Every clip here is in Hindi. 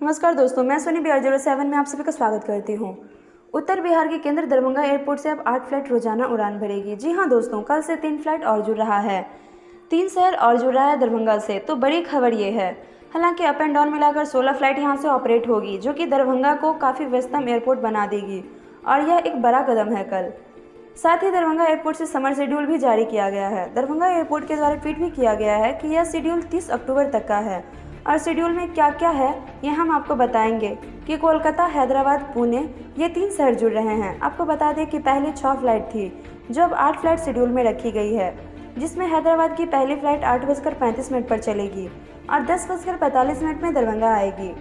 नमस्कार दोस्तों, मैं सोनी BR07 में आप सभी का स्वागत करती हूँ। उत्तर बिहार के केंद्र दरभंगा एयरपोर्ट से अब 8 फ्लाइट रोजाना उड़ान भरेगी। जी हाँ दोस्तों, कल से 3 फ्लाइट और जुड़ रहा है। 3 शहर और जुड़ रहा है दरभंगा से, तो बड़ी खबर ये है। हालांकि अप एंड डाउन मिलाकर 16 फ्लाइट यहाँ से ऑपरेट होगी, जो कि दरभंगा को काफ़ी व्यस्तम एयरपोर्ट बना देगी और यह एक बड़ा कदम है। कल साथ ही दरभंगा एयरपोर्ट से समर शेड्यूल भी जारी किया गया है। दरभंगा एयरपोर्ट के द्वारा ट्वीट भी किया गया है कि यह शेड्यूल 30 अक्टूबर तक का है और शेड्यूल में क्या क्या है ये हम आपको बताएंगे कि कोलकाता, हैदराबाद, पुणे ये 3 शहर जुड़ रहे हैं। आपको बता दें कि पहले 6 फ्लाइट थी जो अब 8 फ्लाइट शेड्यूल में रखी गई है, जिसमें हैदराबाद की पहली फ्लाइट 8:35 पर चलेगी और 10:45 में दरभंगा आएगी।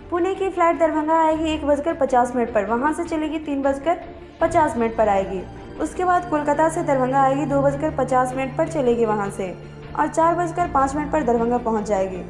पुणे की फ्लाइट दरभंगा आएगी 1:50 पर, वहाँ से चलेगी 3:50 पर आएगी। उसके बाद कोलकाता से दरभंगा आएगी 2:50 पर चलेगी वहाँ से और 4:05 पर दरभंगा पहुँच जाएगी।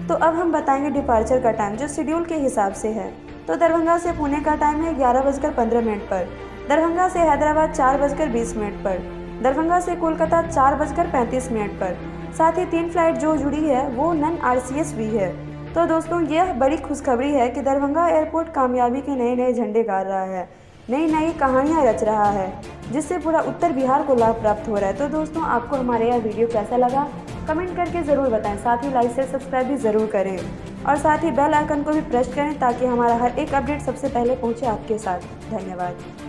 तो अब हम बताएंगे डिपार्चर का टाइम जो शेड्यूल के हिसाब से है। तो दरभंगा से पुणे का टाइम है 11:15 पर, दरभंगा से हैदराबाद 4:20 पर, दरभंगा से कोलकाता 4:35 पर। साथ ही 3 फ्लाइट जो जुड़ी है वो नन RCS भी है। तो दोस्तों, यह बड़ी खुशखबरी है कि दरभंगा एयरपोर्ट कामयाबी के नए नए झंडे गाड़ रहा है, नई नई कहानियाँ रच रहा है, जिससे पूरा उत्तर बिहार को लाभ प्राप्त हो रहा है। तो दोस्तों, आपको हमारे यह वीडियो कैसा लगा कमेंट करके ज़रूर बताएं। साथ ही लाइक शेयर सब्सक्राइब भी ज़रूर करें और साथ ही बेल आइकन को भी प्रेस करें ताकि हमारा हर एक अपडेट सबसे पहले पहुंचे आपके साथ। धन्यवाद।